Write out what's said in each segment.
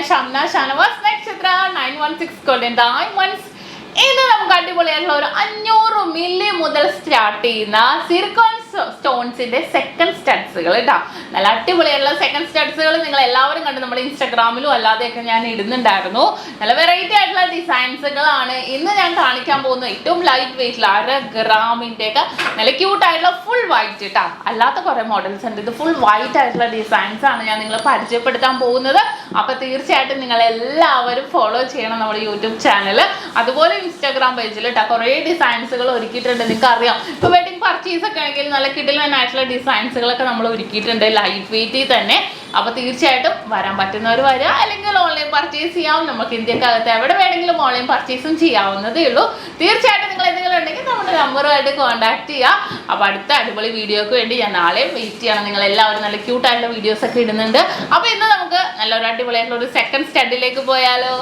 Shamna, Shanavas, Nakshathra, 916 golden diamonds. ഇത് നമുക്ക് അടിപൊളിയായിട്ടുള്ള ഒരു 500 മില്ലി മുതൽ സ്റ്റാർട്ട് ചെയ്യുന്ന സിർക്കോൺ സ്റ്റോൺസിന്റെ സെക്കൻഡ് സ്റ്റഡ്സുകൾ കേട്ടോ. നല്ല അടിപൊളിയായിട്ടുള്ള സെക്കൻഡ് സ്റ്റഡ്സുകൾ നിങ്ങൾ എല്ലാവരും കണ്ട് നമ്മുടെ ഇൻസ്റ്റാഗ്രാമിലും അല്ലാതെയൊക്കെ ഞാൻ ഇടുന്നുണ്ടായിരുന്നു. നല്ല വെറൈറ്റി ആയിട്ടുള്ള ഡിസൈൻസുകളാണ് ഇന്ന് ഞാൻ കാണിക്കാൻ പോകുന്നത്. ഏറ്റവും ലൈറ്റ് വെയിറ്റിൽ 1/2 ഗ്രാമിന്റെ ഒക്കെ നല്ല ക്യൂട്ട് ആയിട്ടുള്ള ഫുൾ വൈറ്റ് കേട്ടോ. അല്ലാത്ത കുറെ മോഡൽസ് ഉണ്ട്. ഇത് ഫുൾ വൈറ്റ് ആയിട്ടുള്ള ഡിസൈൻസ് ആണ് ഞാൻ നിങ്ങളെ പരിചയപ്പെടുത്താൻ പോകുന്നത്. അപ്പൊ തീർച്ചയായിട്ടും നിങ്ങൾ എല്ലാവരും ഫോളോ ചെയ്യണം നമ്മുടെ യൂട്യൂബ് ചാനൽ, അതുപോലെ ഇൻസ്റ്റാഗ്രാം പേജിൽ കേട്ടോ. കുറെ ഡിസൈൻസുകൾ ഒരുക്കിയിട്ടുണ്ട്. നിങ്ങൾക്ക് അറിയാം, ഇപ്പൊ വെഡിങ് പർച്ചേസ് ഒക്കെ ആണെങ്കിൽ നല്ല കിടിലനായിട്ടുള്ള ഡിസൈൻസുകളൊക്കെ നമ്മൾ ഒരുക്കിയിട്ടുണ്ട് ലൈറ്റ് വെയിറ്റിൽ തന്നെ. അപ്പൊ തീർച്ചയായിട്ടും വരാൻ പറ്റുന്നവർ വരിക, അല്ലെങ്കിൽ ഓൺലൈൻ പർച്ചേസ് ചെയ്യാം. നമുക്ക് ഇന്ത്യക്കകത്ത് എവിടെ വേണമെങ്കിലും ഓൺലൈൻ പർച്ചേസും ചെയ്യാവുന്നതേ ഉള്ളൂ. തീർച്ചയായിട്ടും നിങ്ങൾ എന്തെങ്കിലും ഉണ്ടെങ്കിൽ നമ്മുടെ നമ്പറുമായിട്ട് കോൺടാക്ട് ചെയ്യാം. അപ്പൊ അടുത്ത അടിപൊളി വീഡിയോക്ക് വേണ്ടി ഞാൻ നാളെ വെയിറ്റ് ചെയ്യണം. നിങ്ങൾ എല്ലാവരും നല്ല ക്യൂട്ടായിട്ടുള്ള വീഡിയോസ് ഒക്കെ ഇടുന്നുണ്ട്. അപ്പൊ ഇന്ന് നമുക്ക് നല്ലൊരു അടിപൊളിയായിട്ടുള്ള ഒരു സെക്കൻഡ് സ്റ്റഡിലേക്ക് പോയാലോ.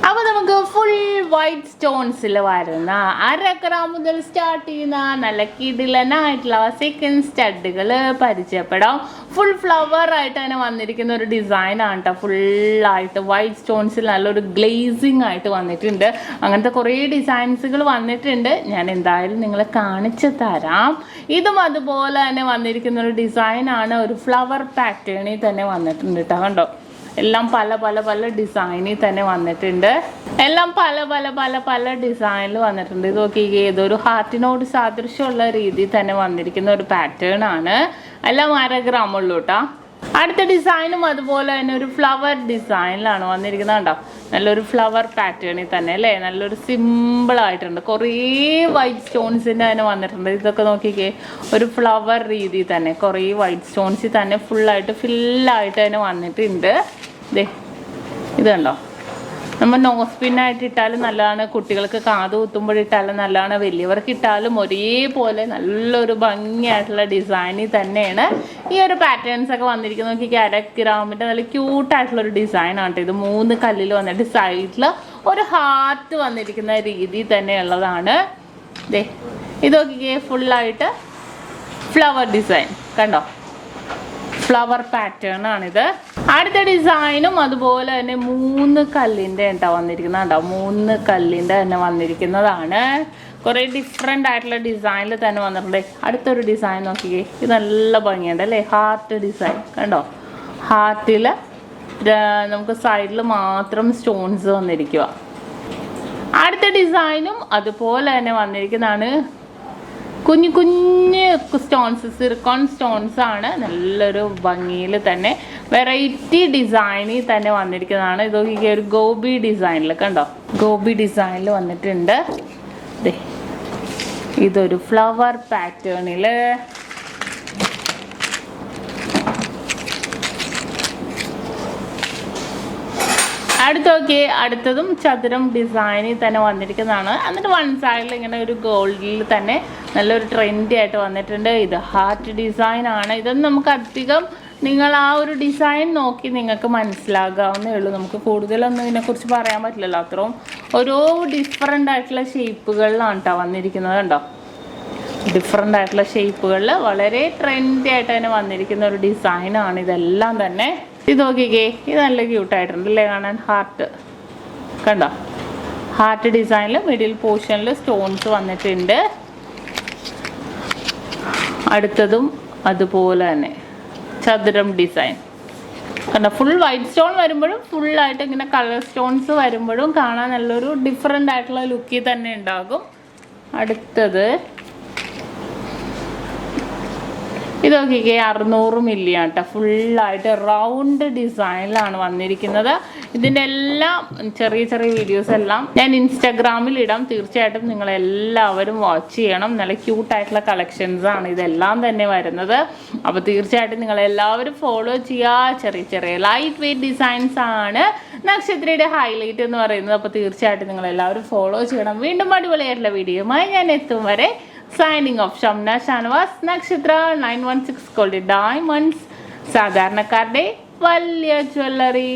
അപ്പൊ നമുക്ക് ഫുൾ വൈറ്റ് സ്റ്റോൺസിൽ വരുന്ന 1/2 ഗ്രാം മുതൽ സ്റ്റാർട്ട് ചെയ്യുന്ന നല്ല കിടിലനായിട്ടുള്ള സെക്കൻഡ് സ്റ്റഡുകൾ പരിചയപ്പെടാം. ഫുൾ ഫ്ലവർ ആയിട്ട് തന്നെ വന്നിരിക്കുന്ന ഒരു ഡിസൈൻ ആണ് കേട്ടോ. ഫുള്ളായിട്ട് വൈറ്റ് സ്റ്റോൺസിൽ നല്ലൊരു ഗ്ലേസിങ് ആയിട്ട് വന്നിട്ടുണ്ട്. അങ്ങനത്തെ കുറേ ഡിസൈൻസുകൾ വന്നിട്ടുണ്ട്. ഞാൻ എന്തായാലും നിങ്ങളെ കാണിച്ചു തരാം. ഇതും അതുപോലെ തന്നെ വന്നിരിക്കുന്ന ഒരു ഡിസൈൻ ആണ്. ഒരു ഫ്ലവർ പാറ്റേണിൽ തന്നെ വന്നിട്ടുണ്ട് കേട്ടോ. കണ്ടോ, എല്ലാം പല പല പല ഡിസൈനിൽ തന്നെ വന്നിട്ടുണ്ട്. എല്ലാം പല പല പല പല ഡിസൈനിൽ വന്നിട്ടുണ്ട്. ഇത് നോക്കിക്കേ, ഇതൊരു ഹാർട്ടിനോട് സാദൃശ്യമുള്ള രീതിയിൽ തന്നെ വന്നിരിക്കുന്ന ഒരു പാറ്റേൺ ആണ്. എല്ലാം 1/2 ഗ്രാം ഉള്ളൂ കേട്ടോ. അടുത്ത ഡിസൈനും അതുപോലെ തന്നെ ഒരു ഫ്ലവർ ഡിസൈനിലാണ് വന്നിരിക്കുന്നത്. കണ്ടോ, നല്ലൊരു ഫ്ലവർ പാറ്റേണിൽ തന്നെ അല്ലേ. നല്ലൊരു സിമ്പിൾ ആയിട്ടുണ്ട്. കുറേ വൈറ്റ് സ്റ്റോൺസിൻ്റെ തന്നെ വന്നിട്ടുണ്ട്. ഇതൊക്കെ നോക്കിക്കേ, ഒരു ഫ്ലവർ രീതിയിൽ തന്നെ കുറേ വൈറ്റ് സ്റ്റോൺസിൽ തന്നെ ഫുള്ളായിട്ട് ഫില്ലായിട്ട് തന്നെ വന്നിട്ടുണ്ട്. ദേ ഇത് കണ്ടോ, നമ്മൾ നോസ് പിന്നായിട്ട് ഇട്ടാലും നല്ലതാണ്, കുട്ടികൾക്ക് കാത് കുത്തുമ്പോഴിട്ടാലും നല്ലതാണ്, വലിയവർക്ക് ഇട്ടാലും ഒരേപോലെ നല്ലൊരു ഭംഗിയായിട്ടുള്ള ഡിസൈനിൽ തന്നെയാണ് ഈ ഒരു പാറ്റേൺസ് ഒക്കെ വന്നിരിക്കുന്നത്. നോക്കി, 1/2 ഗ്രാമിൻ്റെ നല്ല ക്യൂട്ടായിട്ടുള്ളൊരു ഡിസൈനാണ് കേട്ടോ. ഇത് 3 കല്ലിൽ വന്നിട്ട് സൈഡിൽ ഒരു ഹാർട്ട് വന്നിരിക്കുന്ന രീതി തന്നെയുള്ളതാണ്. ദേ ഇത് നോക്കിക്കേ, ഫുള്ളായിട്ട് ഫ്ലവർ ഡിസൈൻ കണ്ടോ, ഫ്ലവർ പാറ്റേൺ ആണിത്. അടുത്ത ഡിസൈനും അതുപോലെ തന്നെ 3 കല്ലിൻ്റെ കേട്ടോ വന്നിരിക്കുന്നത്. കേട്ടോ 3 കല്ലിൻ്റെ തന്നെ വന്നിരിക്കുന്നതാണ്. കുറേ ഡിഫറെൻ്റ് ആയിട്ടുള്ള ഡിസൈനിൽ തന്നെ വന്നിട്ടുണ്ട്. അടുത്തൊരു ഡിസൈൻ നോക്കിക്കേ, ഇത് നല്ല ഭംഗിയുണ്ട് അല്ലേ. ഹാർട്ട് ഡിസൈൻ കണ്ടോ, ഹാർട്ടിൽ നമുക്ക് സൈഡിൽ മാത്രം സ്റ്റോൺസ് വന്നിരിക്കുക. അടുത്ത ഡിസൈനും അതുപോലെ തന്നെ വന്നിരിക്കുന്നതാണ്. കുഞ്ഞു കുഞ്ഞ് സ്റ്റോൺസ്, സിർക്കോൺ സ്റ്റോൺസ് ആണ്. നല്ലൊരു ഭംഗിയിൽ തന്നെ വെറൈറ്റി ഡിസൈനിൽ തന്നെ വന്നിരിക്കുന്നതാണ്. ഇതൊക്കെ ഒരു ഗോബി ഡിസൈനിൽ കണ്ടോ, ഗോബി ഡിസൈനിൽ വന്നിട്ടുണ്ട്. ഇതൊരു ഫ്ലവർ പാറ്റേണിൽ. അടുത്തതും ചതുരം ഡിസൈനിൽ തന്നെ വന്നിരിക്കുന്നതാണ്. എന്നിട്ട് 1 സൈഡിൽ ഇങ്ങനെ ഒരു ഗോൾഡിൽ തന്നെ നല്ലൊരു ട്രെൻഡി ആയിട്ട് വന്നിട്ടുണ്ട്. ഇത് ഹാർട്ട് ഡിസൈൻ ആണ്. ഇതൊന്നും നമുക്ക് അധികം നിങ്ങൾ ആ ഒരു ഡിസൈൻ നോക്കി നിങ്ങൾക്ക് മനസ്സിലാകാവുന്നേ ഉള്ളൂ. നമുക്ക് കൂടുതലൊന്നും ഇതിനെക്കുറിച്ച് പറയാൻ പറ്റില്ലല്ലോ. അത്രയും ഓരോ ഡിഫറെൻ്റ് ആയിട്ടുള്ള ഷേപ്പുകളിലാണ് കേട്ടോ വന്നിരിക്കുന്നത്. കണ്ടോ, ഡിഫറെൻ്റ് ആയിട്ടുള്ള ഷേപ്പുകളിൽ വളരെ ട്രെൻഡി ആയിട്ട് തന്നെ വന്നിരിക്കുന്ന ഒരു ഡിസൈനാണ് ഇതെല്ലാം തന്നെ. ഇത് നോക്കിക്കേ, ഇത് നല്ല ക്യൂട്ടായിട്ടുണ്ട് അല്ലേ കാണാൻ. ഹാർട്ട് കണ്ടോ, ഹാർട്ട് ഡിസൈനിൽ മിഡിൽ പോർഷനിൽ സ്റ്റോൺസ് വന്നിട്ടുണ്ട്. അടുത്തതും അതുപോലെ തന്നെ ചതുരം ഡിസൈൻ കണ്ടോ. ഫുൾ വൈറ്റ് സ്റ്റോൺ വരുമ്പോഴും ഫുള്ളായിട്ട് ഇങ്ങനെ കളർ സ്റ്റോൺസ് വരുമ്പോഴും കാണാൻ നല്ലൊരു ഡിഫറെൻ്റ് ആയിട്ടുള്ള ലുക്കിൽ തന്നെ ഉണ്ടാകും. അടുത്തത് ഇത് നോക്കിക്കേ, 600 മില്ലി ആണ് കേട്ടോ. ഫുള്ളായിട്ട് റൗണ്ട് ഡിസൈനിലാണ് വന്നിരിക്കുന്നത്. ഇതിൻ്റെ എല്ലാം ചെറിയ ചെറിയ വീഡിയോസ് എല്ലാം ഞാൻ ഇൻസ്റ്റാഗ്രാമിൽ ഇടാം. തീർച്ചയായിട്ടും നിങ്ങളെല്ലാവരും വാച്ച് ചെയ്യണം. നല്ല ക്യൂട്ടായിട്ടുള്ള കളക്ഷൻസ് ആണ് ഇതെല്ലാം തന്നെ വരുന്നത്. അപ്പോൾ തീർച്ചയായിട്ടും നിങ്ങളെല്ലാവരും ഫോളോ ചെയ്യുക. ചെറിയ ചെറിയ ലൈറ്റ് വെയ്റ്റ് ഡിസൈൻസ് ആണ് നക്ഷത്രയുടെ ഹൈലൈറ്റ് എന്ന് പറയുന്നത്. അപ്പോൾ തീർച്ചയായിട്ടും നിങ്ങളെല്ലാവരും ഫോളോ ചെയ്യണം. വീണ്ടും അടിപൊളിയായിട്ടുള്ള വീഡിയോയുമായി ഞാൻ എത്തും വരെ signing off. Shamna, Shanavas, Nakshathra, 916 golden diamonds. സാധാരണക്കാരുടെ വലിയ ജ്വല്ലറി.